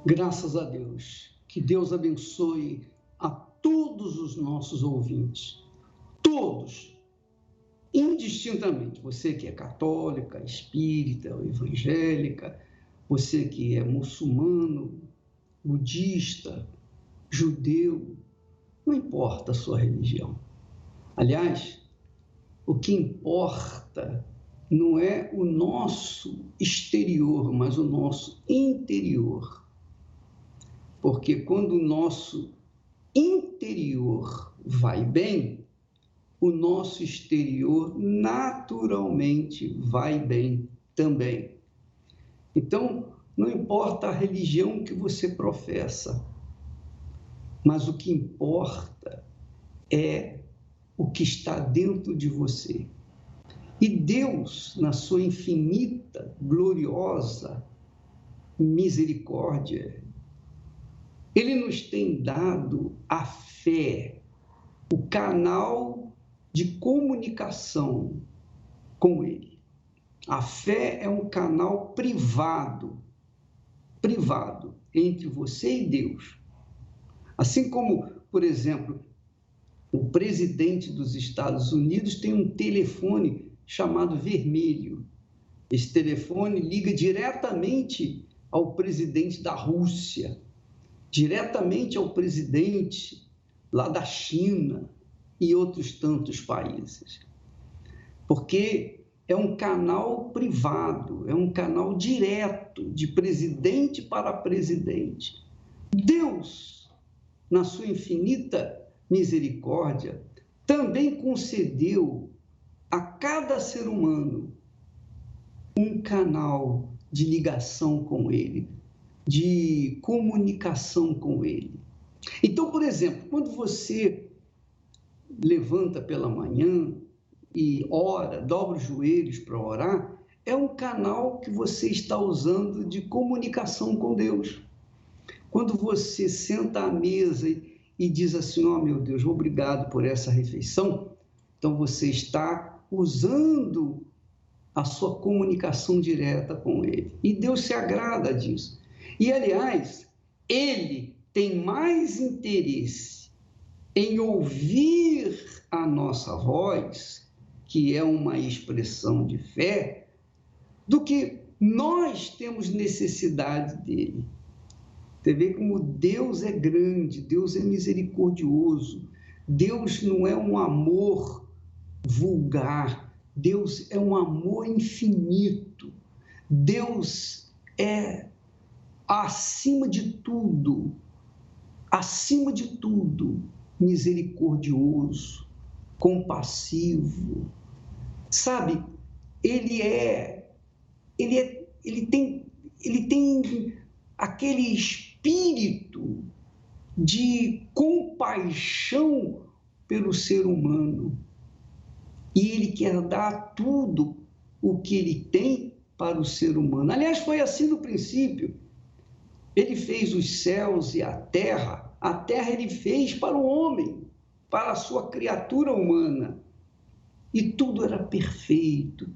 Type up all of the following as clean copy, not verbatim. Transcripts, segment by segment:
Graças a Deus. Que Deus abençoe a todos os nossos ouvintes. Todos, indistintamente. Você que é católica, espírita, evangélica, você que é muçulmano, budista, judeu, não importa a sua religião. Aliás, o que importa não é o nosso exterior, mas o nosso interior. Porque quando o nosso interior vai bem, o nosso exterior naturalmente vai bem também. Então, não importa a religião que você professa, mas o que importa é o que está dentro de você. E Deus, na sua infinita, gloriosa misericórdia, Ele nos tem dado a fé, o canal de comunicação com Ele. A fé é um canal privado entre você e Deus. Assim como, por exemplo, o presidente dos Estados Unidos tem um telefone chamado vermelho. Esse telefone liga diretamente ao presidente da Rússia, diretamente ao presidente lá da China e outros tantos países. Porque é um canal privado, é um canal direto de presidente para presidente. Deus, na sua infinita misericórdia, também concedeu a cada ser humano um canal de ligação com Ele, de comunicação com Ele. Então, por exemplo, quando você levanta pela manhã e ora, dobra os joelhos para orar, é um canal que você está usando de comunicação com Deus. Quando você senta à mesa e diz assim, ó, meu Deus, obrigado por essa refeição, então você está usando a sua comunicação direta com Ele. E Deus se agrada disso. E, aliás, Ele tem mais interesse em ouvir a nossa voz, que é uma expressão de fé, do que nós temos necessidade dele. Você vê como Deus é grande, Deus é misericordioso, Deus não é um amor vulgar, Deus é um amor infinito, Deus é acima de tudo, misericordioso, compassivo, sabe? Ele tem aquele espírito de compaixão pelo ser humano. E ele quer dar tudo o que ele tem para o ser humano. Aliás, foi assim no princípio. Ele fez os céus e a terra ele fez para o homem, para a sua criatura humana. E tudo era perfeito,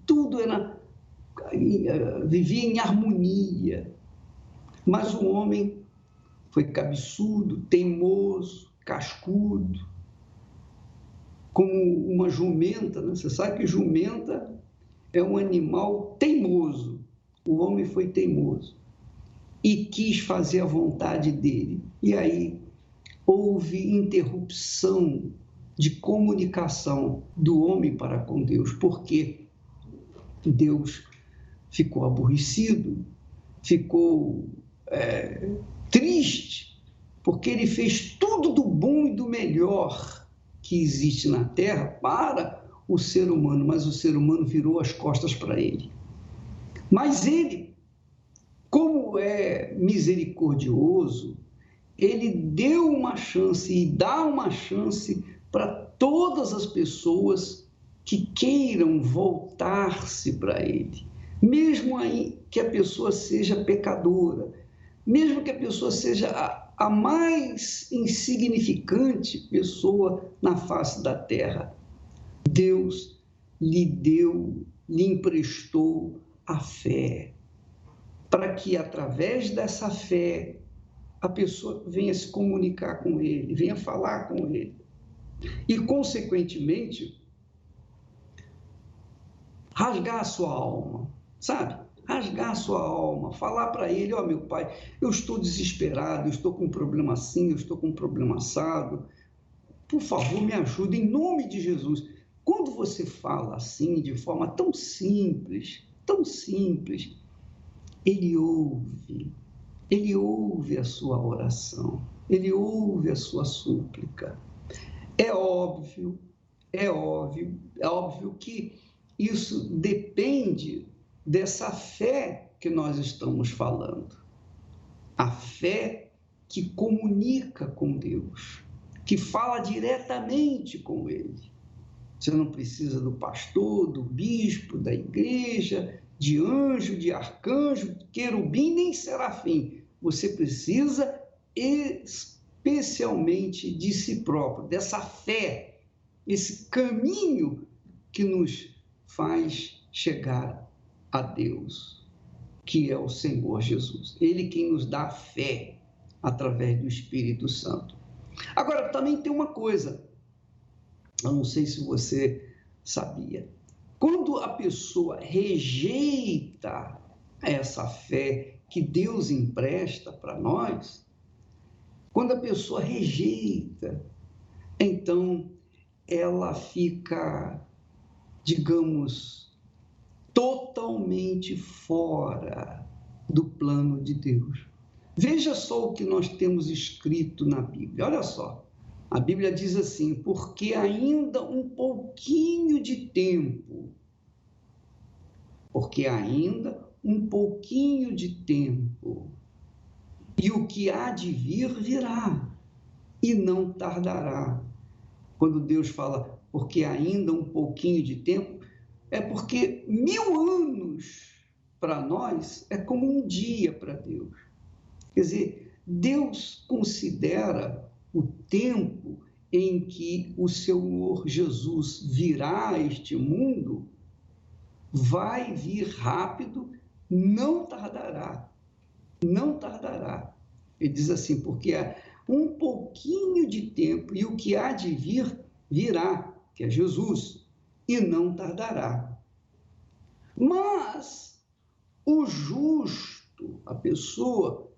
vivia em harmonia. Mas o homem foi cabeçudo, teimoso, cascudo, como uma jumenta, né? Você sabe que jumenta é um animal teimoso. O homem foi teimoso e quis fazer a vontade dele. E aí houve interrupção de comunicação do homem para com Deus, porque Deus ficou aborrecido, ficou triste, porque ele fez tudo do bom e do melhor que existe na Terra para o ser humano, mas o ser humano virou as costas para ele. Mas ele, como é misericordioso, ele deu uma chance e dá uma chance para todas as pessoas que queiram voltar-se para ele, mesmo aí que a pessoa seja pecadora, mesmo que a pessoa seja a mais insignificante pessoa na face da terra. Deus lhe emprestou a fé, para que através dessa fé a pessoa venha se comunicar com ele, venha falar com ele. E, consequentemente, rasgar a sua alma, sabe? Rasgar a sua alma, falar para ele, ó, meu pai, eu estou desesperado, eu estou com um problema assim, eu estou com um problema assado, por favor, me ajuda, em nome de Jesus. Quando você fala assim, de forma tão simples, ele ouve a sua oração, ele ouve a sua súplica. É óbvio que isso depende dessa fé que nós estamos falando. A fé que comunica com Deus, que fala diretamente com Ele. Você não precisa do pastor, do bispo, da igreja, de anjo, de arcanjo, querubim, nem serafim. Você precisa especialmente de si próprio, dessa fé, esse caminho que nos faz chegar a Deus, que é o Senhor Jesus. Ele quem nos dá fé através do Espírito Santo. Agora, também tem uma coisa, eu não sei se você sabia, quando a pessoa rejeita essa fé que Deus empresta para nós, quando a pessoa rejeita, então ela fica, digamos, totalmente fora do plano de Deus. Veja só o que nós temos escrito na Bíblia, olha só. A Bíblia diz assim, porque ainda um pouquinho de tempo, e o que há de vir, virá, e não tardará. Quando Deus fala, porque ainda um pouquinho de tempo, é porque 1000 anos para nós é como um dia para Deus. Quer dizer, Deus considera o tempo em que o Senhor Jesus virá a este mundo, vai vir rápido, não tardará. Ele diz assim, porque há um pouquinho de tempo e o que há de vir, virá, que é Jesus, e não tardará. Mas o justo, a pessoa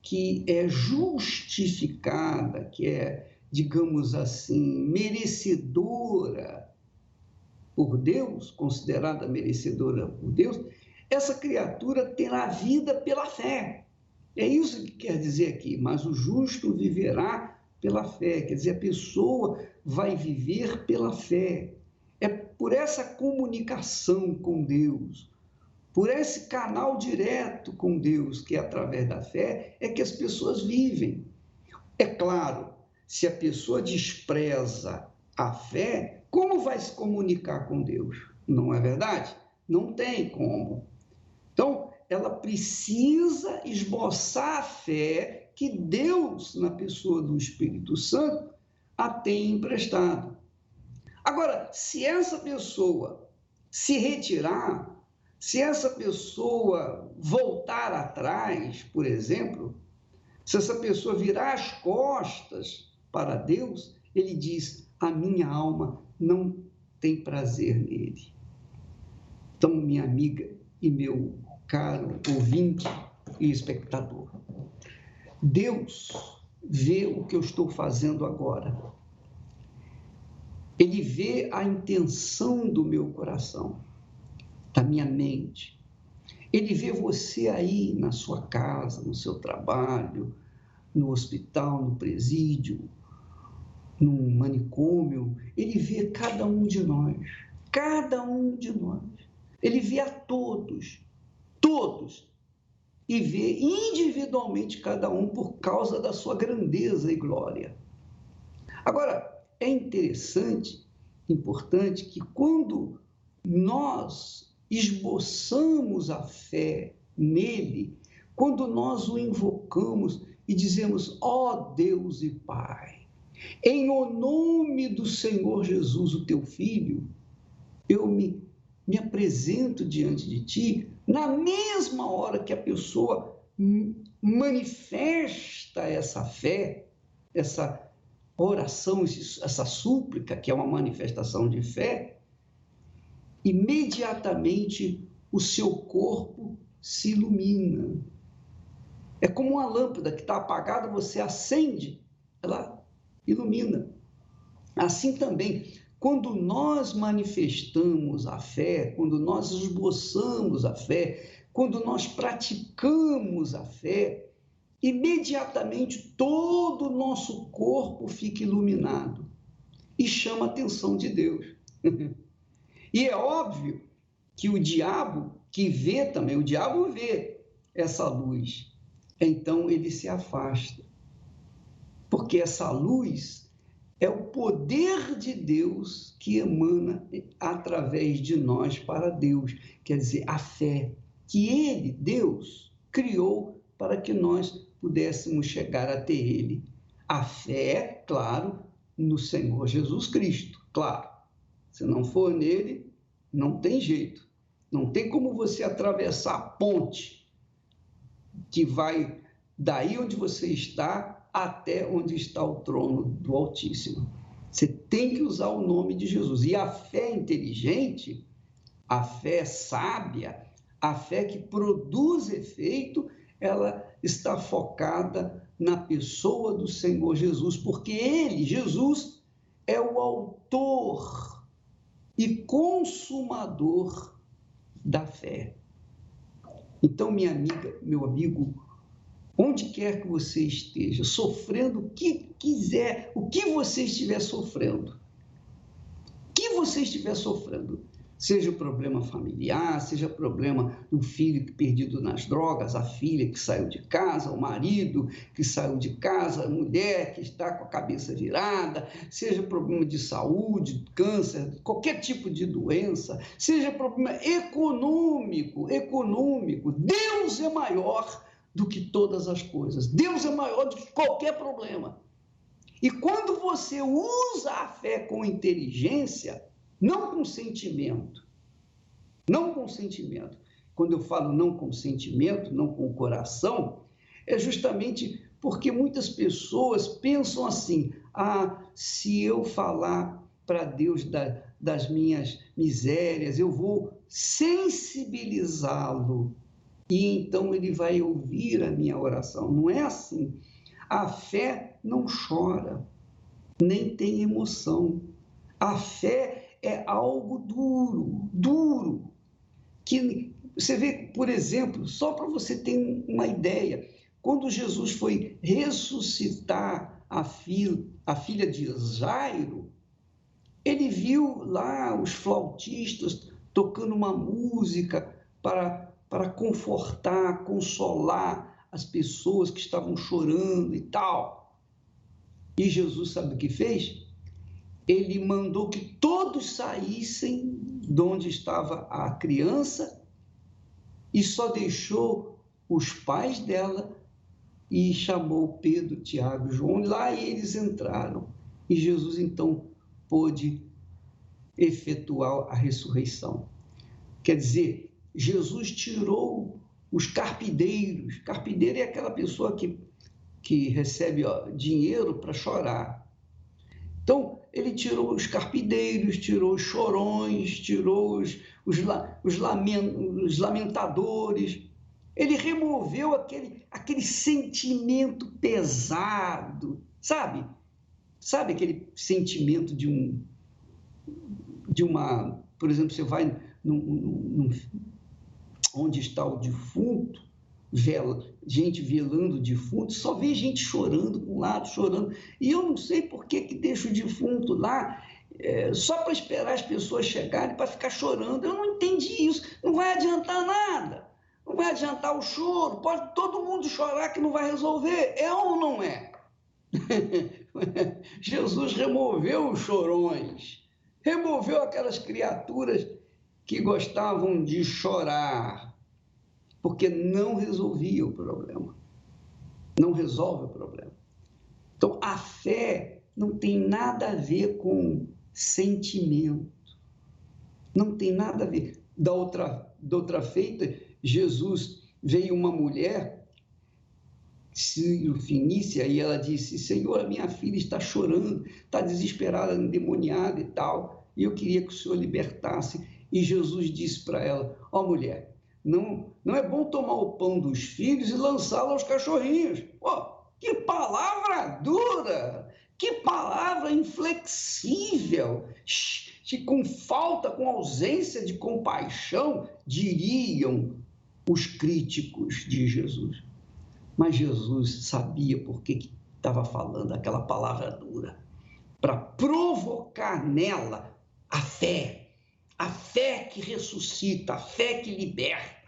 que é justificada, que é, digamos assim, merecedora por Deus, considerada merecedora por Deus, essa criatura terá vida pela fé. É isso que quer dizer aqui, mas o justo viverá pela fé, quer dizer, a pessoa vai viver pela fé. É por essa comunicação com Deus, por esse canal direto com Deus, que é através da fé, é que as pessoas vivem. É claro, se a pessoa despreza a fé, como vai se comunicar com Deus? Não é verdade? Não tem como. Então, ela precisa esboçar a fé que Deus, na pessoa do Espírito Santo, a tem emprestado. Agora, se essa pessoa se retirar, se essa pessoa voltar atrás, por exemplo, se essa pessoa virar as costas para Deus, ele diz, a minha alma não tem prazer nele. Então, minha amiga e meu caro ouvinte e espectador, Deus vê o que eu estou fazendo agora. Ele vê a intenção do meu coração, da minha mente. Ele vê você aí na sua casa, no seu trabalho, no hospital, no presídio, num manicômio. Ele vê cada um de nós. Ele vê a todos. E vê individualmente cada um por causa da sua grandeza e glória. Agora, é interessante, importante, que quando nós esboçamos a fé nele, quando nós o invocamos e dizemos, ó Deus e Pai, em o nome do Senhor Jesus, o teu Filho, eu me apresento diante de ti, na mesma hora que a pessoa manifesta essa fé, essa oração, essa súplica, que é uma manifestação de fé, imediatamente o seu corpo se ilumina. É como uma lâmpada que está apagada, você acende, ela ilumina. Assim também, quando nós manifestamos a fé, quando nós esboçamos a fé, quando nós praticamos a fé, imediatamente todo o nosso corpo fica iluminado e chama a atenção de Deus. E é óbvio que o diabo, que vê também, o diabo vê essa luz, então ele se afasta, porque essa luz é o poder de Deus que emana através de nós para Deus, quer dizer, a fé que ele, Deus, criou para que nós pudéssemos chegar até ele. A fé, claro, no Senhor Jesus Cristo, claro. Se não for nele, não tem jeito. Não tem como você atravessar a ponte que vai daí onde você está até onde está o trono do Altíssimo. Você tem que usar o nome de Jesus. E a fé inteligente, a fé sábia, a fé que produz efeito, ela está focada na pessoa do Senhor Jesus, porque ele, Jesus, é o autor e consumador da fé. Então, minha amiga, meu amigo, onde quer que você esteja, sofrendo o que quiser, o que você estiver sofrendo, seja o problema familiar, seja o problema do filho perdido nas drogas, a filha que saiu de casa, o marido que saiu de casa, a mulher que está com a cabeça virada, seja problema de saúde, câncer, qualquer tipo de doença, seja problema econômico, Deus é maior do que todas as coisas. Deus é maior do que qualquer problema. E quando você usa a fé com inteligência, não com sentimento, quando eu falo não com sentimento, não com o coração, é justamente porque muitas pessoas pensam assim: se eu falar para Deus das minhas misérias, eu vou sensibilizá-lo, e então ele vai ouvir a minha oração. Não é assim. A fé não chora, nem tem emoção. A fé é algo duro, que você vê, por exemplo, só para você ter uma ideia, quando Jesus foi ressuscitar a filha de Jairo, ele viu lá os flautistas tocando uma música para confortar, consolar as pessoas que estavam chorando e tal. E Jesus sabe o que fez? Ele mandou que todos saíssem de onde estava a criança e só deixou os pais dela e chamou Pedro, Tiago e João. Lá eles entraram e Jesus então pôde efetuar a ressurreição. Quer dizer, Jesus tirou os carpideiros. Carpideiro é aquela pessoa que recebe dinheiro para chorar. Então, ele tirou os carpideiros, tirou os chorões, tirou os lamentadores. Ele removeu aquele sentimento pesado, sabe? Sabe aquele sentimento por exemplo, você vai onde está o defunto, gente velando o defunto, só vê gente chorando com um lado, chorando. E eu não sei por que deixa o defunto lá, só para esperar as pessoas chegarem para ficar chorando. Eu não entendi isso. Não vai adiantar nada. Não vai adiantar o choro. Pode todo mundo chorar que não vai resolver. É ou não é? Jesus removeu os chorões, removeu aquelas criaturas que gostavam de chorar, porque não resolvia o problema. Não resolve o problema. Então, a fé não tem nada a ver com sentimento. Não tem nada a ver. Da outra feita, Jesus veio uma mulher Ciro Fenícia, e ela disse: Senhor, a minha filha está chorando, está desesperada, endemoniada e tal, e eu queria que o Senhor libertasse. E Jesus disse para ela: ó mulher, não é bom tomar o pão dos filhos e lançá-lo aos cachorrinhos. Oh, que palavra dura! Que palavra inflexível! Com falta, com ausência de compaixão, diriam os críticos de Jesus. Mas Jesus sabia por que estava falando aquela palavra dura, para provocar nela a fé que ressuscita, a fé que liberta.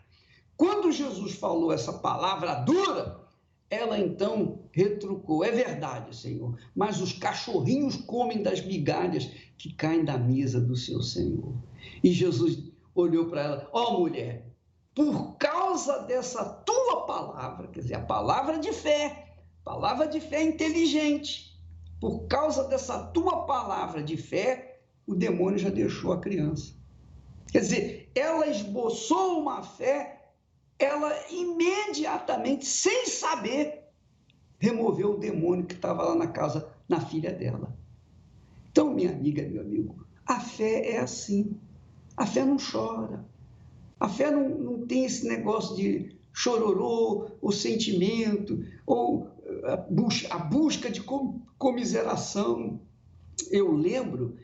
Quando Jesus falou essa palavra dura, ela então retrucou: é verdade, Senhor, mas os cachorrinhos comem das migalhas que caem da mesa do seu Senhor. E Jesus olhou para ela: ó mulher, por causa dessa tua palavra, quer dizer, a palavra de fé inteligente, por causa dessa tua palavra de fé, o demônio já deixou a criança. Quer dizer, ela esboçou uma fé, ela imediatamente, sem saber, removeu o demônio que estava lá na casa, na filha dela. Então, minha amiga, meu amigo, a fé é assim. A fé não chora. A fé não tem esse negócio de chororô, ou sentimento, ou a busca de comiseração. Eu lembro,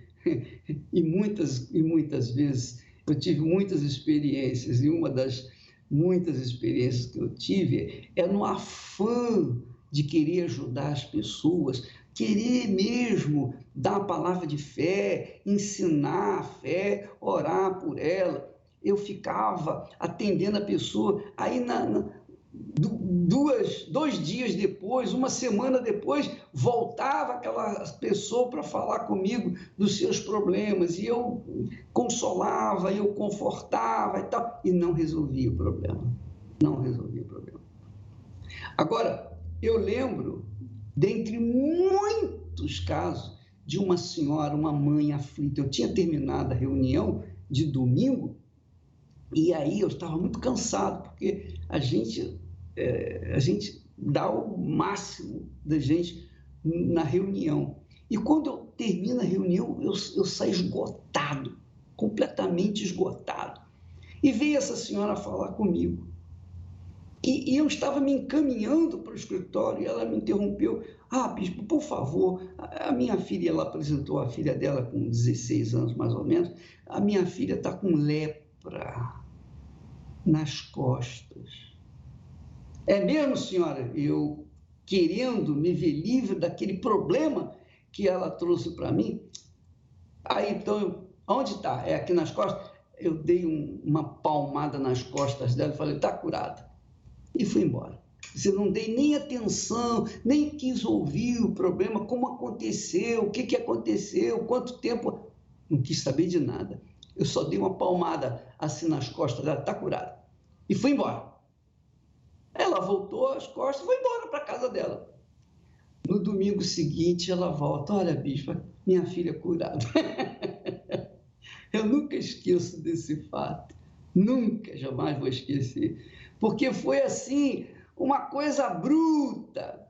e muitas vezes, eu tive muitas experiências, e uma das muitas experiências que eu tive é no afã de querer ajudar as pessoas, querer mesmo dar a palavra de fé, ensinar a fé, orar por ela. Eu ficava atendendo a pessoa, aí 2 dias depois, uma semana depois, voltava aquela pessoa para falar comigo dos seus problemas, e eu consolava, eu confortava e tal, e não resolvia o problema. Não resolvia o problema. Agora, eu lembro, dentre muitos casos, de uma senhora, uma mãe aflita. Eu tinha terminado a reunião de domingo, e aí eu estava muito cansado, porque a gente dá o máximo da gente na reunião. E quando eu termino a reunião, eu saio esgotado, completamente esgotado. E veio essa senhora falar comigo. E eu estava me encaminhando para o escritório, e ela me interrompeu: ah, bispo, por favor, a minha filha, ela apresentou a filha dela com 16 anos, mais ou menos, a minha filha está com lepra nas costas. É mesmo, senhora? Eu, querendo me ver livre daquele problema que ela trouxe para mim. Aí, então, onde está? É aqui nas costas? Eu dei uma palmada nas costas dela e falei: está curada. E fui embora. Você não dei nem atenção, nem quis ouvir o problema, como aconteceu, o que aconteceu, quanto tempo. Não quis saber de nada. Eu só dei uma palmada assim nas costas dela: está curada. E fui embora. Ela voltou às costas e foi embora para a casa dela. No domingo seguinte, ela volta: olha, bispa, minha filha curada. Eu nunca esqueço desse fato. Nunca, jamais vou esquecer. Porque foi assim, uma coisa bruta.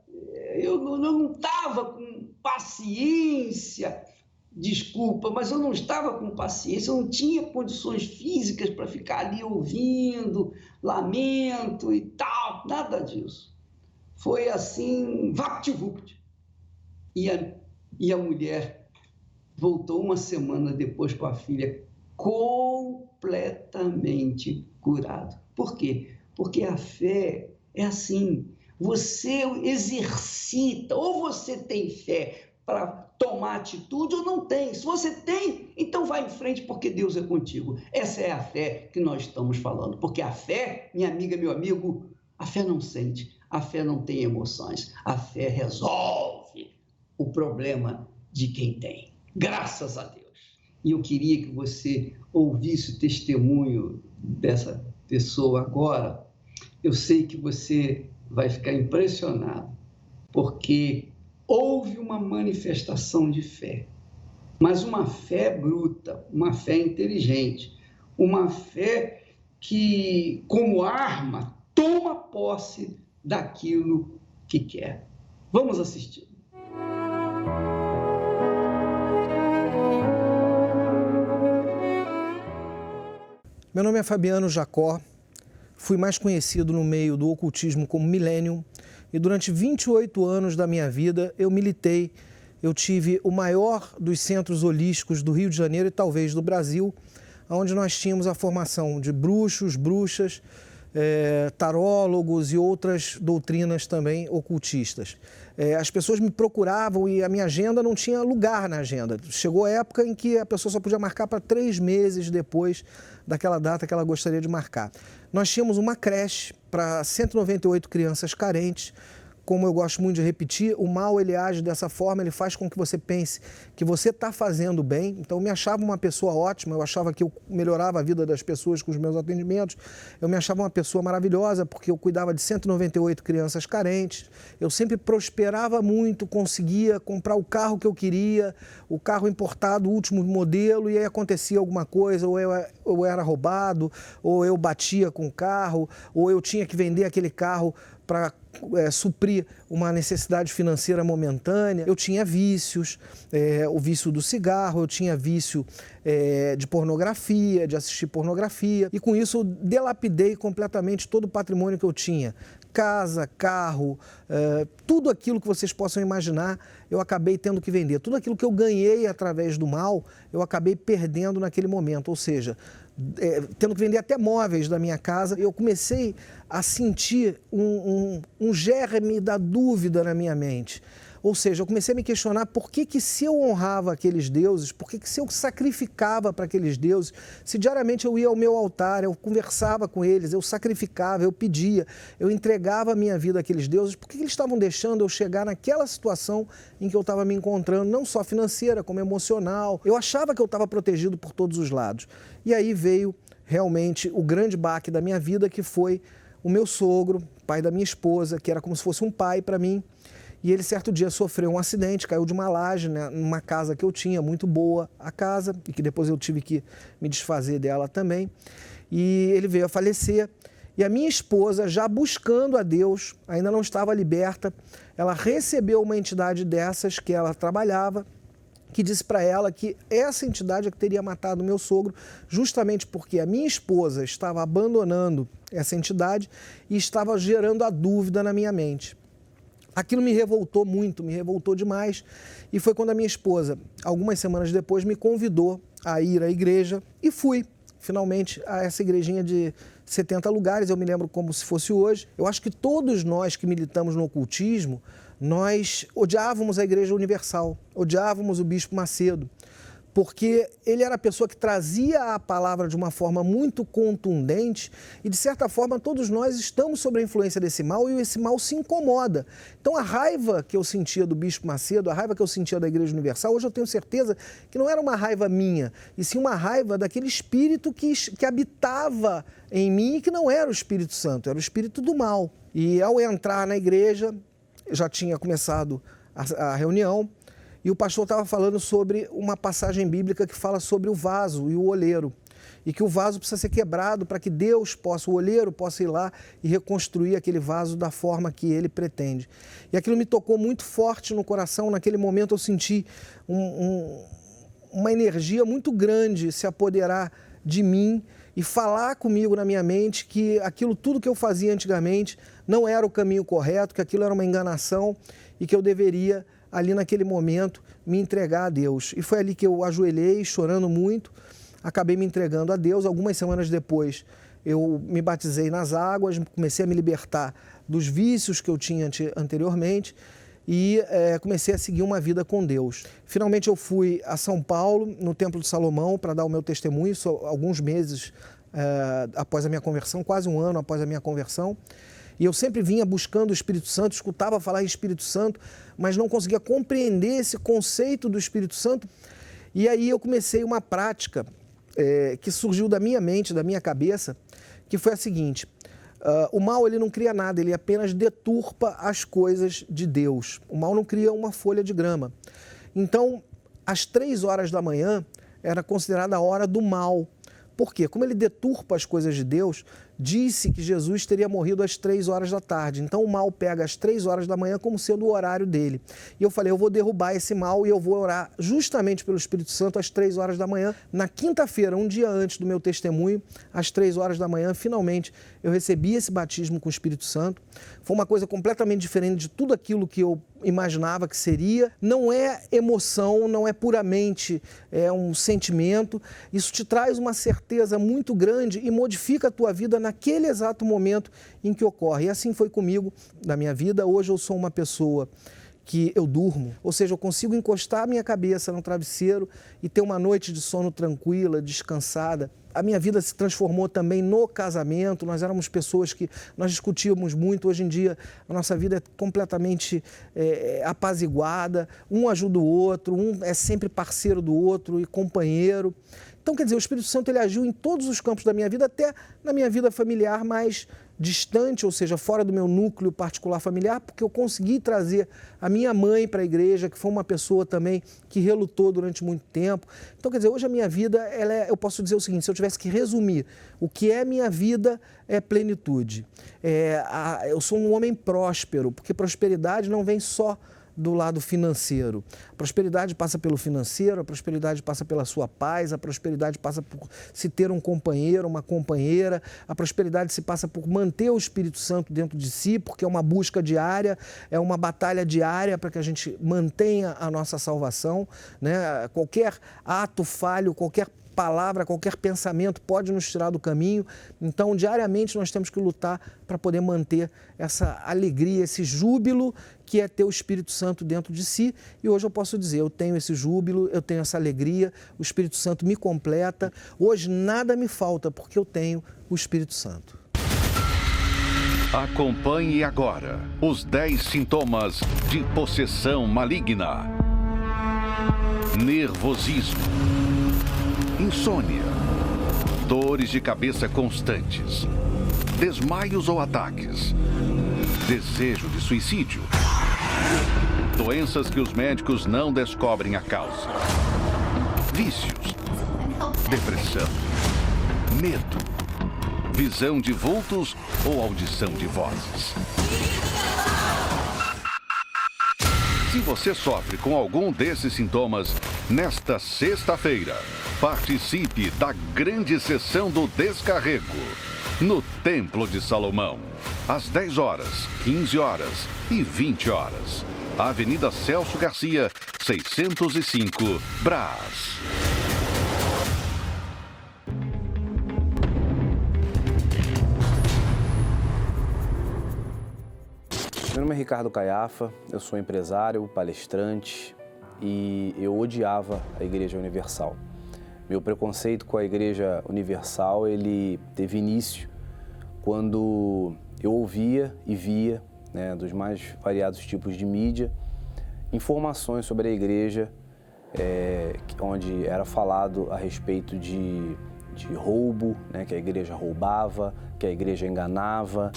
Eu não estava com paciência, desculpa, mas eu não estava com paciência, eu não tinha condições físicas para ficar ali ouvindo lamento e tal, nada disso. Foi assim, vapt-vupt. E a mulher voltou uma semana depois com a filha completamente curada. Por quê? Porque a fé é assim, você exercita, ou você tem fé para tomar atitude ou não tem. Se você tem, então vai em frente, porque Deus é contigo. Essa é a fé que nós estamos falando, porque a fé, minha amiga, meu amigo, a fé não sente, a fé não tem emoções, a fé resolve o problema de quem tem. Graças a Deus. E eu queria que você ouvisse o testemunho dessa pessoa agora. Eu sei que você vai ficar impressionado, porque houve uma manifestação de fé, mas uma fé bruta, uma fé inteligente, uma fé que, como arma, toma posse daquilo que quer. Vamos assistir. Meu nome é Fabiano Jacó, fui mais conhecido no meio do ocultismo como Millennium e durante 28 anos da minha vida eu militei, eu tive o maior dos centros holísticos do Rio de Janeiro e talvez do Brasil, onde nós tínhamos a formação de bruxos, bruxas, tarólogos e outras doutrinas também ocultistas. As pessoas me procuravam e a minha agenda não tinha lugar na agenda. Chegou a época em que a pessoa só podia marcar para 3 meses depois daquela data que ela gostaria de marcar. Nós tínhamos uma creche para 198 crianças carentes. Como eu gosto muito de repetir, o mal ele age dessa forma, ele faz com que você pense que você está fazendo bem. Então eu me achava uma pessoa ótima, eu achava que eu melhorava a vida das pessoas com os meus atendimentos, eu me achava uma pessoa maravilhosa porque eu cuidava de 198 crianças carentes, eu sempre prosperava muito, conseguia comprar o carro que eu queria, o carro importado, o último modelo, e aí acontecia alguma coisa, ou eu era roubado, ou eu batia com o carro, ou eu tinha que vender aquele carro para suprir uma necessidade financeira momentânea. Eu tinha vícios, o vício do cigarro, eu tinha vício de pornografia, de assistir pornografia, e com isso eu delapidei completamente todo o patrimônio que eu tinha. Casa, carro, tudo aquilo que vocês possam imaginar, eu acabei tendo que vender. Tudo aquilo que eu ganhei através do mal, eu acabei perdendo naquele momento, ou seja, tendo que vender até móveis da minha casa. Eu comecei a sentir um germe da dúvida na minha mente. Ou seja, eu comecei a me questionar por que se eu honrava aqueles deuses, por que se eu sacrificava para aqueles deuses, se diariamente eu ia ao meu altar, eu conversava com eles, eu sacrificava, eu pedia, eu entregava a minha vida àqueles deuses, por que eles estavam deixando eu chegar naquela situação em que eu estava me encontrando, não só financeira, como emocional. Eu achava que eu estava protegido por todos os lados. E aí veio realmente o grande baque da minha vida, que foi o meu sogro, pai da minha esposa, que era como se fosse um pai para mim. E ele, certo dia, sofreu um acidente, caiu de uma laje, né, numa casa que eu tinha, muito boa a casa, e que depois eu tive que me desfazer dela também. E ele veio a falecer. E a minha esposa, já buscando a Deus, ainda não estava liberta, ela recebeu uma entidade dessas que ela trabalhava, que disse para ela que essa entidade é que teria matado o meu sogro, justamente porque a minha esposa estava abandonando essa entidade e estava gerando a dúvida na minha mente. Aquilo me revoltou muito, me revoltou demais, e foi quando a minha esposa, algumas semanas depois, me convidou a ir à igreja e fui, finalmente, a essa igrejinha de 70 lugares, eu me lembro como se fosse hoje. Eu acho que todos nós que militamos no ocultismo, nós odiávamos a Igreja Universal, odiávamos o Bispo Macedo, porque ele era a pessoa que trazia a palavra de uma forma muito contundente e, de certa forma, todos nós estamos sob a influência desse mal e esse mal se incomoda. Então, a raiva que eu sentia do Bispo Macedo, a raiva que eu sentia da Igreja Universal, hoje eu tenho certeza que não era uma raiva minha, e sim uma raiva daquele espírito que habitava em mim e que não era o Espírito Santo, era o espírito do mal. E ao entrar na igreja, já tinha começado a reunião, e o pastor estava falando sobre uma passagem bíblica que fala sobre o vaso e o oleiro, e que o vaso precisa ser quebrado para que Deus possa, o oleiro possa ir lá e reconstruir aquele vaso da forma que ele pretende. E aquilo me tocou muito forte no coração. Naquele momento eu senti uma energia muito grande se apoderar de mim e falar comigo na minha mente que aquilo tudo que eu fazia antigamente não era o caminho correto, que aquilo era uma enganação e que eu deveria, ali naquele momento, me entregar a Deus. E foi ali que eu ajoelhei, chorando muito, acabei me entregando a Deus. Algumas semanas depois, eu me batizei nas águas, comecei a me libertar dos vícios que eu tinha anteriormente e comecei a seguir uma vida com Deus. Finalmente eu fui a São Paulo, no Templo de Salomão, para dar o meu testemunho, alguns meses após a minha conversão, quase um ano após a minha conversão. E eu sempre vinha buscando o Espírito Santo, escutava falar em Espírito Santo, mas não conseguia compreender esse conceito do Espírito Santo. E aí eu comecei uma prática que surgiu da minha mente, da minha cabeça, que foi a seguinte: o mal ele não cria nada, ele apenas deturpa as coisas de Deus. O mal não cria uma folha de grama. Então, às 3 horas da manhã era considerada a hora do mal. Por quê? Como ele deturpa as coisas de Deus disse que Jesus teria morrido às 3 horas da tarde. Então o mal pega às 3 horas da manhã como sendo o horário dele. E eu falei, eu vou derrubar esse mal e eu vou orar justamente pelo Espírito Santo às 3 horas da manhã. Na quinta-feira, um dia antes do meu testemunho, às 3 horas da manhã, finalmente eu recebi esse batismo com o Espírito Santo. Foi uma coisa completamente diferente de tudo aquilo que eu imaginava que seria. Não é emoção, não é puramente um sentimento. Isso te traz uma certeza muito grande e modifica a tua vida naquele exato momento em que ocorre. E assim foi comigo na minha vida. Hoje eu sou uma pessoa que eu durmo, ou seja, eu consigo encostar a minha cabeça no travesseiro e ter uma noite de sono tranquila, descansada. A minha vida se transformou também no casamento, nós éramos pessoas que nós discutíamos muito, hoje em dia a nossa vida é completamente apaziguada, um ajuda o outro, um é sempre parceiro do outro e companheiro. Então, quer dizer, o Espírito Santo ele agiu em todos os campos da minha vida, até na minha vida familiar mais distante, ou seja, fora do meu núcleo particular familiar, porque eu consegui trazer a minha mãe para a igreja, que foi uma pessoa também que relutou durante muito tempo. Então, quer dizer, hoje a minha vida, eu posso dizer o seguinte, se eu tivesse que resumir, o que é minha vida é plenitude. Eu sou um homem próspero, porque prosperidade não vem só do lado financeiro. A prosperidade passa pelo financeiro, a prosperidade passa pela sua paz, a prosperidade passa por se ter um companheiro, uma companheira, a prosperidade se passa por manter o Espírito Santo dentro de si, porque é uma busca diária, é uma batalha diária para que a gente mantenha a nossa salvação, né? Qualquer ato falho, qualquer palavra, qualquer pensamento pode nos tirar do caminho. Então, diariamente nós temos que lutar para poder manter essa alegria, esse júbilo que é ter o Espírito Santo dentro de si. E hoje eu posso dizer, eu tenho esse júbilo, eu tenho essa alegria, o Espírito Santo me completa. Hoje nada me falta porque eu tenho o Espírito Santo. Acompanhe agora os 10 sintomas de possessão maligna. Nervosismo, insônia, dores de cabeça constantes, desmaios ou ataques, desejo de suicídio, doenças que os médicos não descobrem a causa, vícios, depressão, medo, visão de vultos ou audição de vozes. Se você sofre com algum desses sintomas, nesta sexta-feira, participe da grande sessão do descarrego no Templo de Salomão, às 10 horas, 15 horas e 20 horas. Avenida Celso Garcia, 605, Brás. Meu nome é Ricardo Caiafa, eu sou empresário, palestrante e eu odiava a Igreja Universal. Meu preconceito com a Igreja Universal, ele teve início quando eu ouvia e via, né, dos mais variados tipos de mídia, informações sobre a igreja, onde era falado a respeito de roubo, né, que a igreja roubava, que a igreja enganava.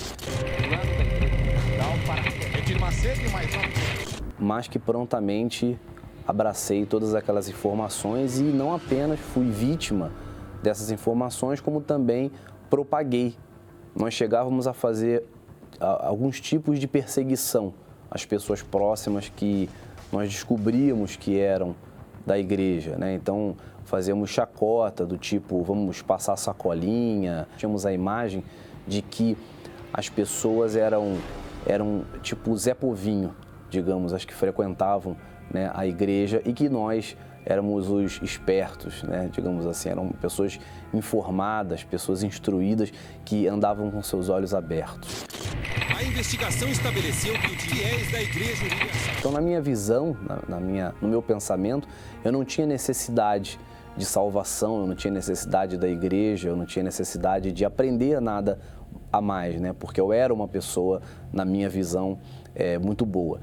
Mas que prontamente abracei todas aquelas informações e não apenas fui vítima dessas informações, como também propaguei. Nós chegávamos a fazer alguns tipos de perseguição às pessoas próximas que nós descobríamos que eram da igreja, né? Então, fazíamos chacota do tipo, vamos passar sacolinha. Tínhamos a imagem de que as pessoas eram tipo Zé Povinho, digamos, as que frequentavam, né, a igreja, e que nós éramos os espertos, né, digamos assim, eram pessoas informadas, pessoas instruídas que andavam com seus olhos abertos. A investigação estabeleceu que os fiéis da Igreja Universal... Então, na minha visão, no meu pensamento, eu não tinha necessidade de salvação, eu não tinha necessidade da igreja, eu não tinha necessidade de aprender nada a mais, né? Porque eu era uma pessoa, na minha visão, muito boa.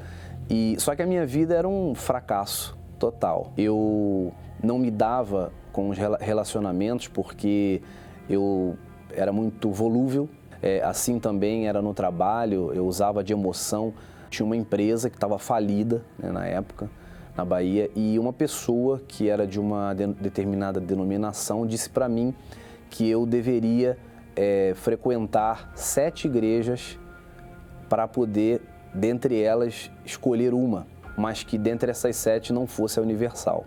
Só que a minha vida era um fracasso total. Eu não me dava com os relacionamentos porque eu era muito volúvel. Assim também era no trabalho, eu usava de emoção. Tinha uma empresa que estava falida, né, na época, na Bahia, e uma pessoa que era de uma determinada denominação disse para mim que eu deveria frequentar 7 igrejas para poder, dentre elas, escolher uma, mas que dentre essas 7 não fosse a Universal.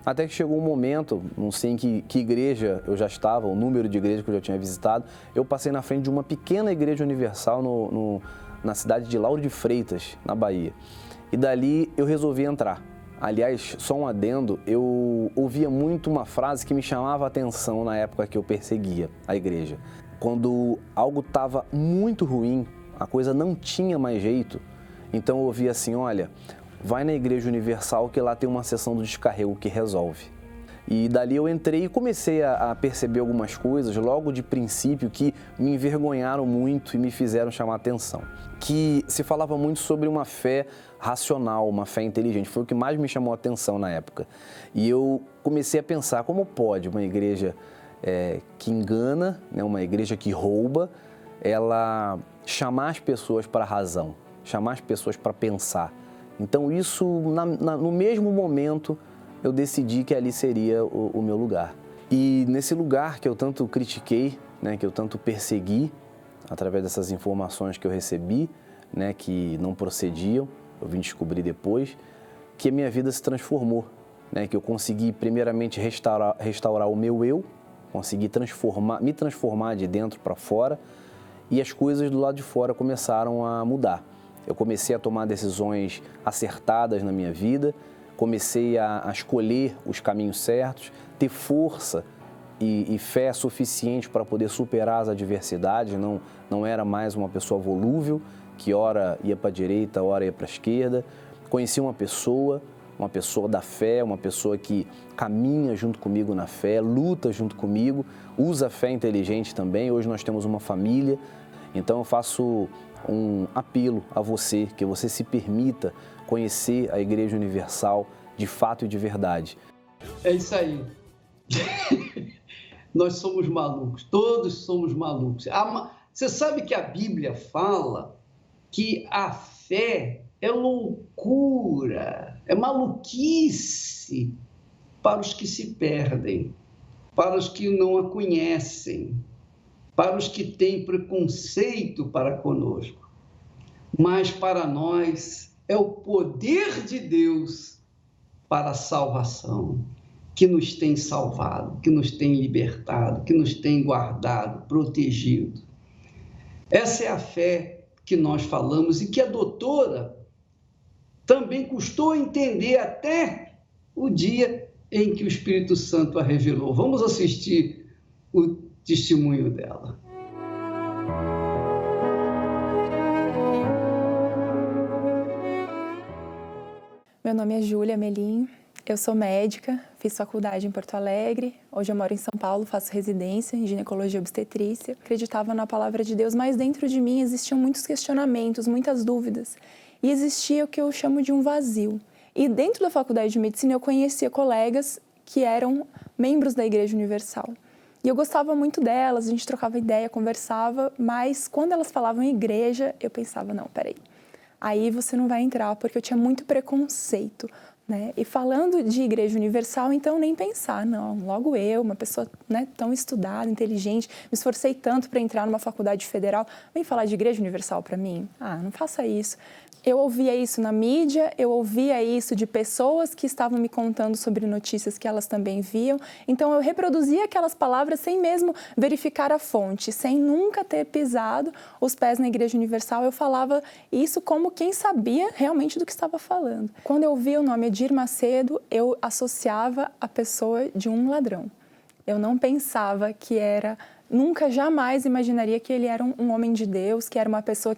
Até que chegou um momento, não sei em que igreja eu já estava, o número de igrejas que eu já tinha visitado, eu passei na frente de uma pequena igreja universal na cidade de Lauro de Freitas, na Bahia. E dali eu resolvi entrar. Aliás, só um adendo, eu ouvia muito uma frase que me chamava a atenção na época que eu perseguia a igreja. Quando algo estava muito ruim, a coisa não tinha mais jeito, então eu ouvia assim, olha, vai na Igreja Universal que lá tem uma sessão do descarrego que resolve. E dali eu entrei e comecei a perceber algumas coisas logo de princípio que me envergonharam muito e me fizeram chamar a atenção. Que se falava muito sobre uma fé racional, uma fé inteligente, foi o que mais me chamou a atenção na época. E eu comecei a pensar, como pode uma igreja que engana, né, uma igreja que rouba, ela chamar as pessoas para a razão, chamar as pessoas para pensar. Então isso, no mesmo momento, eu decidi que ali seria o meu lugar. E nesse lugar que eu tanto critiquei, né, que eu tanto persegui, através dessas informações que eu recebi, né, que não procediam, eu vim descobrir depois, que a minha vida se transformou, né, que eu consegui primeiramente restaurar o meu eu, consegui me transformar de dentro para fora, e as coisas do lado de fora começaram a mudar. Eu comecei a tomar decisões acertadas na minha vida, comecei a escolher os caminhos certos, ter força e fé suficiente para poder superar as adversidades, não era mais uma pessoa volúvel, que ora ia para a direita, ora ia para a esquerda. Conheci uma pessoa da fé, uma pessoa que caminha junto comigo na fé, luta junto comigo, usa a fé inteligente também. Hoje nós temos uma família, então eu faço um apelo a você, que você se permita conhecer a Igreja Universal de fato e de verdade. É isso aí. Nós somos malucos, todos somos malucos. Você sabe que a Bíblia fala que a fé é loucura, é maluquice para os que se perdem, para os que não a conhecem, para os que têm preconceito para conosco. Mas para nós é o poder de Deus para a salvação, que nos tem salvado, que nos tem libertado, que nos tem guardado, protegido. Essa é a fé que nós falamos e que a doutora também custou entender até o dia em que o Espírito Santo a revelou. Vamos assistir o testemunho dela. Meu nome é Júlia Melim, eu sou médica, fiz faculdade em Porto Alegre, hoje eu moro em São Paulo, faço residência em ginecologia e obstetrícia. Acreditava na palavra de Deus, mas dentro de mim existiam muitos questionamentos, muitas dúvidas. E existia o que eu chamo de um vazio. E dentro da faculdade de medicina eu conhecia colegas que eram membros da Igreja Universal. E eu gostava muito delas, a gente trocava ideia, conversava, mas quando elas falavam em igreja, eu pensava, não, peraí, aí você não vai entrar, porque eu tinha muito preconceito, né? E falando de Igreja Universal, então nem pensar, não, logo eu, uma pessoa, né, tão estudada, inteligente, me esforcei tanto para entrar numa faculdade federal, vem falar de Igreja Universal para mim? Ah, não faça isso. Eu ouvia isso na mídia, eu ouvia isso de pessoas que estavam me contando sobre notícias que elas também viam. Então, eu reproduzia aquelas palavras sem mesmo verificar a fonte, sem nunca ter pisado os pés na Igreja Universal. Eu falava isso como quem sabia realmente do que estava falando. Quando eu ouvia o nome Edir Macedo, eu associava a pessoa de um ladrão. Eu não pensava que era... Nunca, jamais imaginaria que ele era um homem de Deus, que era uma pessoa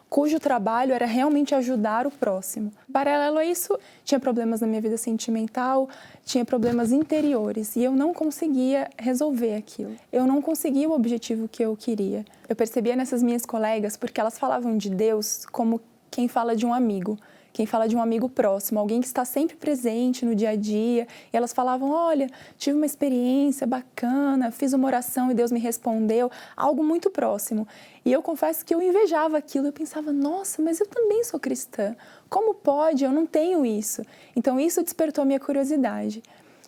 cujo trabalho era realmente ajudar o próximo. Paralelo a isso, tinha problemas na minha vida sentimental, tinha problemas interiores e eu não conseguia resolver aquilo. Eu não conseguia o objetivo que eu queria. Eu percebia nessas minhas colegas, porque elas falavam de Deus como quem fala de um amigo. Quem fala de um amigo próximo, alguém que está sempre presente no dia a dia. E elas falavam, olha, tive uma experiência bacana, fiz uma oração e Deus me respondeu, algo muito próximo. E eu confesso que eu invejava aquilo, eu pensava, nossa, mas eu também sou cristã. Como pode? Eu não tenho isso. Então isso despertou a minha curiosidade.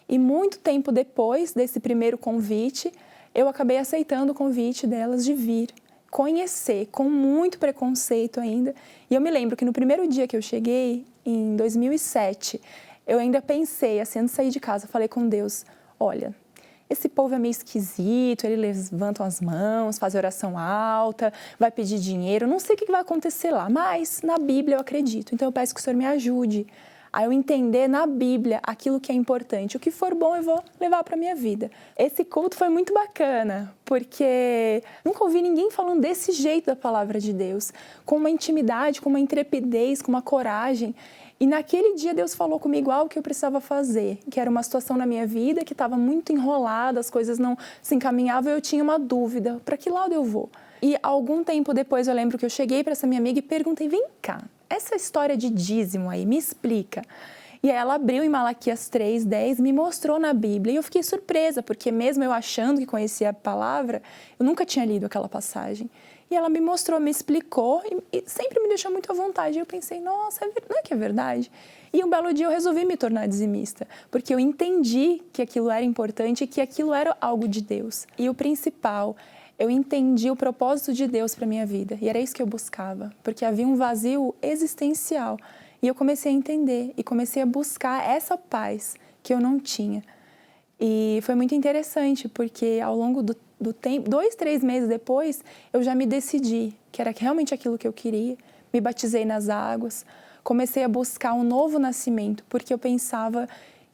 E muito tempo depois desse primeiro convite, eu acabei aceitando o convite delas de vir conhecer, com muito preconceito ainda. E eu me lembro que no primeiro dia que eu cheguei, em 2007, eu ainda pensei, assim, antes de sair de casa, falei com Deus, olha, esse povo é meio esquisito, eles levantam as mãos, fazem oração alta, vai pedir dinheiro, não sei o que vai acontecer lá, mas na Bíblia eu acredito, então eu peço que o Senhor me ajude a eu entender na Bíblia aquilo que é importante. O que for bom eu vou levar para a minha vida. Esse culto foi muito bacana, porque nunca ouvi ninguém falando desse jeito da palavra de Deus, com uma intimidade, com uma intrepidez, com uma coragem. E naquele dia Deus falou comigo algo que eu precisava fazer, que era uma situação na minha vida que estava muito enrolada, as coisas não se encaminhavam e eu tinha uma dúvida, para que lado eu vou? E algum tempo depois eu lembro que eu cheguei para essa minha amiga e perguntei, vem cá, essa história de dízimo aí, me explica. E aí ela abriu em Malaquias 3:10, me mostrou na Bíblia e eu fiquei surpresa, porque mesmo eu achando que conhecia a palavra, eu nunca tinha lido aquela passagem. E ela me mostrou, me explicou e sempre me deixou muito à vontade. E eu pensei, nossa, não é que é verdade? E um belo dia eu resolvi me tornar dizimista, porque eu entendi que aquilo era importante e que aquilo era algo de Deus. E o principal, eu entendi o propósito de Deus para a minha vida. E era isso que eu buscava, porque havia um vazio existencial. E eu comecei a entender e comecei a buscar essa paz que eu não tinha. E foi muito interessante, porque ao longo do tempo, 2, 3 meses depois, eu já me decidi que era realmente aquilo que eu queria. Me batizei nas águas, comecei a buscar um novo nascimento, porque eu pensava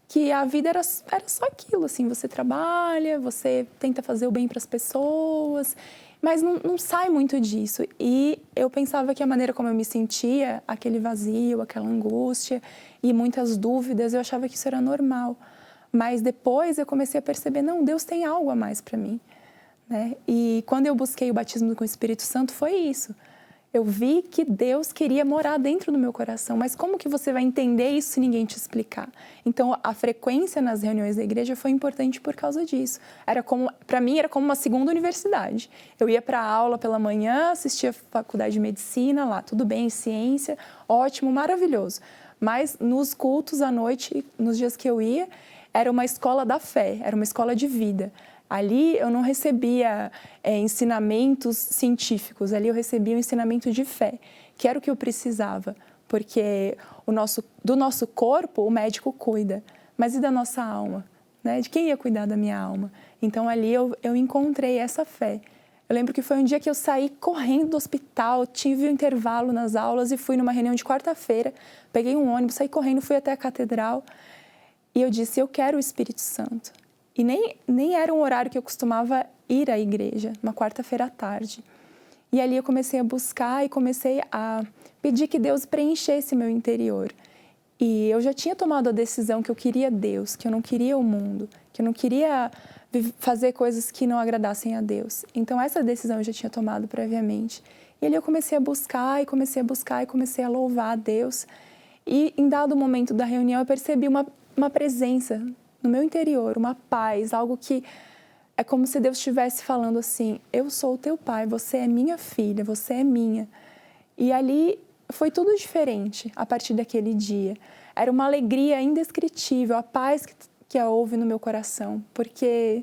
que a vida era só aquilo, assim, você trabalha, você tenta fazer o bem para as pessoas, mas não sai muito disso. E eu pensava que a maneira como eu me sentia, aquele vazio, aquela angústia e muitas dúvidas, eu achava que isso era normal. Mas depois eu comecei a perceber, não, Deus tem algo a mais para mim, né? E quando eu busquei o batismo com o Espírito Santo, foi isso. Eu vi que Deus queria morar dentro do meu coração, mas como que você vai entender isso se ninguém te explicar? Então, a frequência nas reuniões da igreja foi importante por causa disso. Para mim, era como uma segunda universidade. Eu ia para a aula pela manhã, assistia a faculdade de medicina lá, tudo bem, ciência, ótimo, maravilhoso. Mas nos cultos à noite, nos dias que eu ia, era uma escola da fé, era uma escola de vida. Ali eu não recebia ensinamentos científicos, ali eu recebia um ensinamento de fé, que era o que eu precisava, porque do nosso corpo o médico cuida, mas e da nossa alma? Né? De quem ia cuidar da minha alma? Então ali eu encontrei essa fé. Eu lembro que foi um dia que eu saí correndo do hospital, tive um intervalo nas aulas e fui numa reunião de quarta-feira, peguei um ônibus, saí correndo, fui até a catedral e eu disse, eu quero o Espírito Santo. E nem era um horário que eu costumava ir à igreja, uma quarta-feira à tarde. E ali eu comecei a buscar e comecei a pedir que Deus preenchesse meu interior. E eu já tinha tomado a decisão que eu queria Deus, que eu não queria o mundo, que eu não queria fazer coisas que não agradassem a Deus. Então essa decisão eu já tinha tomado previamente. E ali eu comecei a buscar e comecei a buscar e comecei a louvar a Deus. E em dado momento da reunião eu percebi uma presença no meu interior, uma paz, algo que é como se Deus estivesse falando assim, eu sou o teu pai, você é minha filha, você é minha. E ali foi tudo diferente a partir daquele dia. Era uma alegria indescritível, a paz que houve no meu coração, porque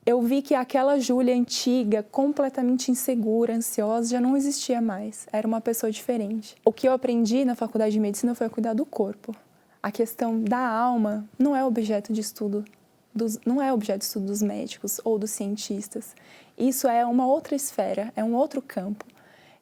eu vi que aquela Júlia antiga, completamente insegura, ansiosa, já não existia mais. Era uma pessoa diferente. O que eu aprendi na faculdade de medicina foi a cuidar do corpo. A questão da alma não é objeto de estudo dos médicos ou dos cientistas. Isso é uma outra esfera, é um outro campo.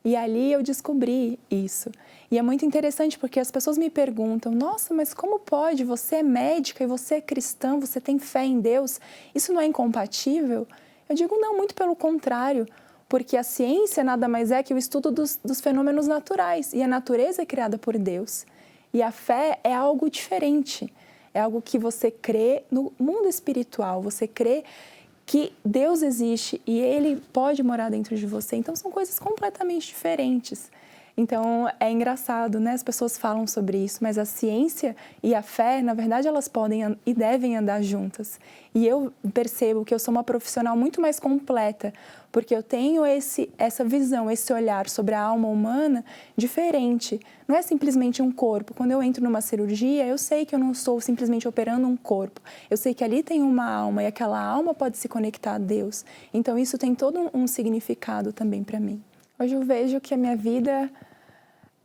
E ali eu descobri isso. E é muito interessante porque as pessoas me perguntam, nossa, mas como pode? Você é médica e você é cristã, você tem fé em Deus, isso não é incompatível? Eu digo, não, muito pelo contrário, porque a ciência nada mais é que o estudo dos fenômenos naturais e a natureza é criada por Deus. E a fé é algo diferente, é algo que você crê no mundo espiritual, você crê que Deus existe e Ele pode morar dentro de você. Então, são coisas completamente diferentes. Então, é engraçado, né? As pessoas falam sobre isso, mas a ciência e a fé, na verdade, elas podem e devem andar juntas. E eu percebo que eu sou uma profissional muito mais completa, porque eu tenho essa visão, esse olhar sobre a alma humana diferente. Não é simplesmente um corpo. Quando eu entro numa cirurgia, eu sei que eu não estou simplesmente operando um corpo. Eu sei que ali tem uma alma e aquela alma pode se conectar a Deus. Então, isso tem todo um significado também para mim. Hoje eu vejo que a minha vida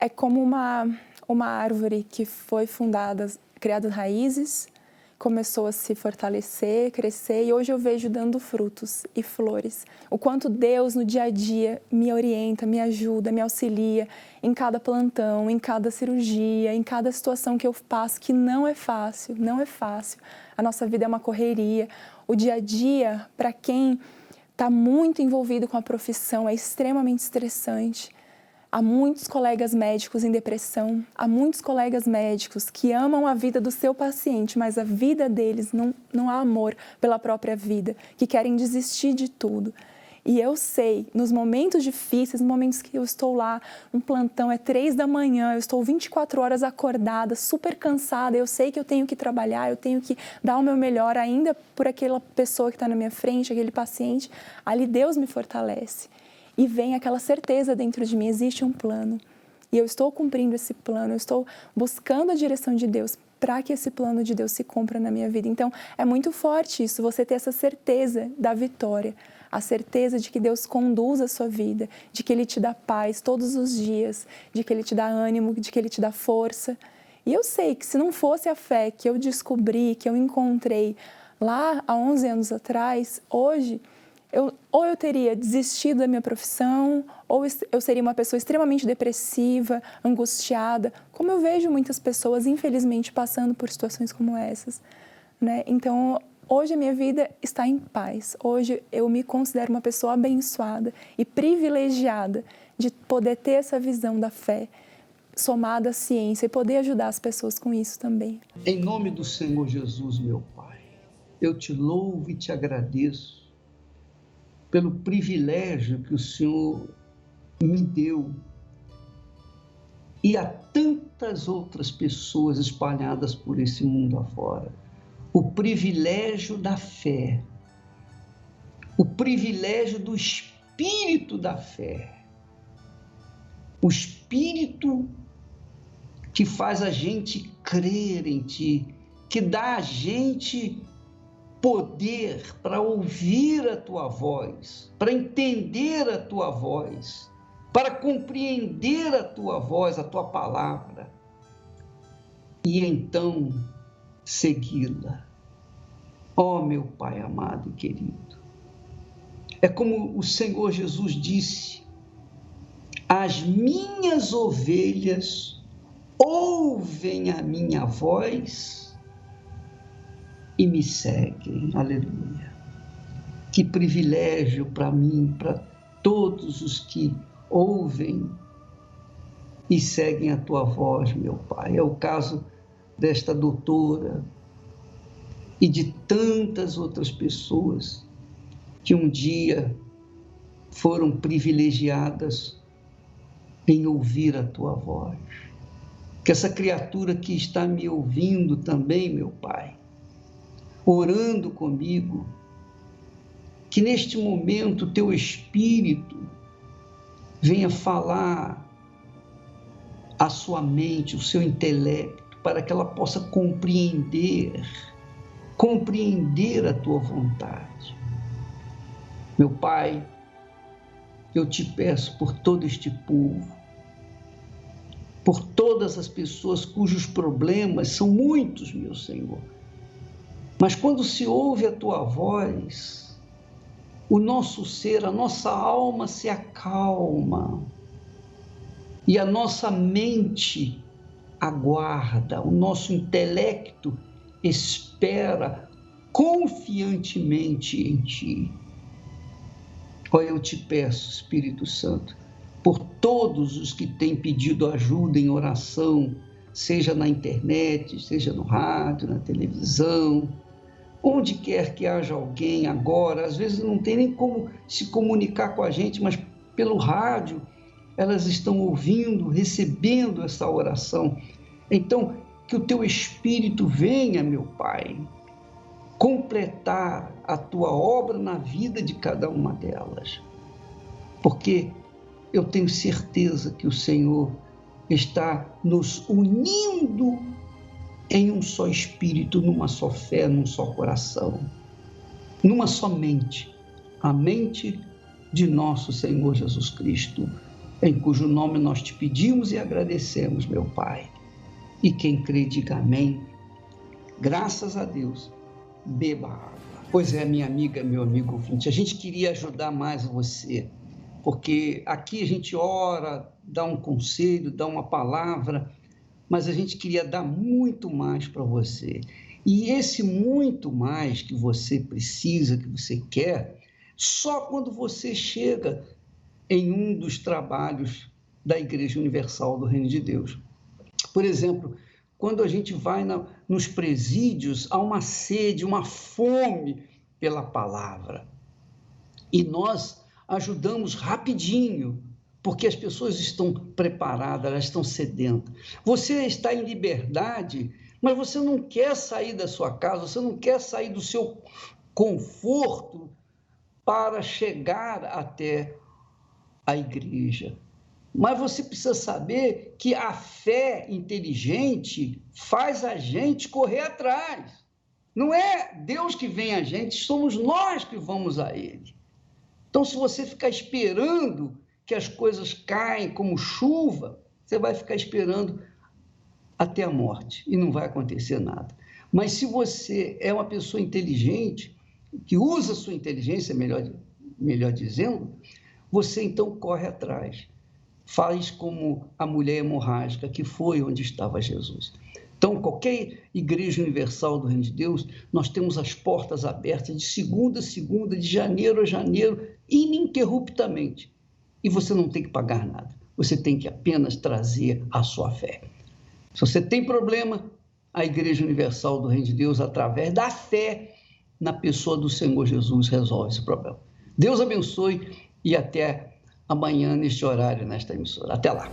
é como uma árvore que foi fundada, criada raízes, começou a se fortalecer, crescer, e hoje eu vejo dando frutos e flores. O quanto Deus no dia a dia me orienta, me ajuda, me auxilia em cada plantão, em cada cirurgia, em cada situação que eu passo, que não é fácil, não é fácil. A nossa vida é uma correria. O dia a dia, para quem está muito envolvido com a profissão, é extremamente estressante. Há muitos colegas médicos em depressão, há muitos colegas médicos que amam a vida do seu paciente, mas a vida deles não há amor pela própria vida, que querem desistir de tudo. E eu sei, nos momentos difíceis, nos momentos que eu estou lá, um plantão é 3 da manhã, eu estou 24 horas acordada, super cansada, eu sei que eu tenho que trabalhar, eu tenho que dar o meu melhor ainda por aquela pessoa que está na minha frente, aquele paciente. Ali Deus me fortalece. E vem aquela certeza dentro de mim, existe um plano. E eu estou cumprindo esse plano, eu estou buscando a direção de Deus para que esse plano de Deus se cumpra na minha vida. Então, é muito forte isso, você ter essa certeza da vitória, a certeza de que Deus conduz a sua vida, de que Ele te dá paz todos os dias, de que Ele te dá ânimo, de que Ele te dá força. E eu sei que se não fosse a fé que eu descobri, que eu encontrei lá há 11 anos atrás, hoje, ou eu teria desistido da minha profissão, ou eu seria uma pessoa extremamente depressiva, angustiada, como eu vejo muitas pessoas, infelizmente, passando por situações como essas, né? Então, hoje a minha vida está em paz. Hoje eu me considero uma pessoa abençoada e privilegiada de poder ter essa visão da fé, somada à ciência, e poder ajudar as pessoas com isso também. Em nome do Senhor Jesus, meu Pai, eu te louvo e te agradeço pelo privilégio que o Senhor me deu e a tantas outras pessoas espalhadas por esse mundo afora. O privilégio da fé, o privilégio do espírito da fé, o espírito que faz a gente crer em Ti, que dá a gente poder para ouvir a Tua voz, para entender a Tua voz, para compreender a Tua voz, a Tua palavra, e então segui-la. Ó meu Pai amado e querido, é como o Senhor Jesus disse: as minhas ovelhas ouvem a minha voz e me seguem. Aleluia. Que privilégio para mim, para todos os que ouvem e seguem a Tua voz, meu Pai. É o caso desta doutora e de tantas outras pessoas que um dia foram privilegiadas em ouvir a Tua voz. Que essa criatura que está me ouvindo também, meu Pai, orando comigo, que neste momento Teu Espírito venha falar a sua mente, o seu intelecto, para que ela possa compreender a Tua vontade. Meu Pai, eu te peço por todo este povo, por todas as pessoas cujos problemas são muitos, meu Senhor. Mas quando se ouve a Tua voz, o nosso ser, a nossa alma se acalma e a nossa mente aguarda, o nosso intelecto espera confiantemente em Ti. Ó, eu te peço, Espírito Santo, por todos os que têm pedido ajuda em oração, seja na internet, seja no rádio, na televisão, onde quer que haja alguém agora, às vezes não tem nem como se comunicar com a gente, mas pelo rádio, elas estão ouvindo, recebendo essa oração. Então, que o teu Espírito venha, meu Pai, completar a tua obra na vida de cada uma delas. Porque eu tenho certeza que o Senhor está nos unindo em um só espírito, numa só fé, num só coração, numa só mente, a mente de nosso Senhor Jesus Cristo, em cujo nome nós te pedimos e agradecemos, meu Pai. E quem crê, diga amém. Graças a Deus, beba água. Pois é, minha amiga, meu amigo ouvinte, a gente queria ajudar mais você, porque aqui a gente ora, dá um conselho, dá uma palavra, mas a gente queria dar muito mais para você. E esse muito mais que você precisa, que você quer, só quando você chega em um dos trabalhos da Igreja Universal do Reino de Deus. Por exemplo, quando a gente vai nos presídios, há uma sede, uma fome pela palavra. E nós ajudamos rapidinho, porque as pessoas estão preparadas, elas estão sedentas. Você está em liberdade, mas você não quer sair da sua casa, você não quer sair do seu conforto para chegar até a igreja. Mas você precisa saber que a fé inteligente faz a gente correr atrás. Não é Deus que vem a gente, somos nós que vamos a Ele. Então, se você ficar esperando que as coisas caem como chuva, você vai ficar esperando até a morte e não vai acontecer nada. Mas se você é uma pessoa inteligente, que usa a sua inteligência, melhor dizendo, você então corre atrás. Faz como a mulher hemorrágica, que foi onde estava Jesus. Então, qualquer igreja universal do Reino de Deus, nós temos as portas abertas de segunda a segunda, de janeiro a janeiro, ininterruptamente. E você não tem que pagar nada. Você tem que apenas trazer a sua fé. Se você tem problema, a Igreja Universal do Reino de Deus, através da fé na pessoa do Senhor Jesus, resolve esse problema. Deus abençoe e até amanhã neste horário, nesta emissora. Até lá.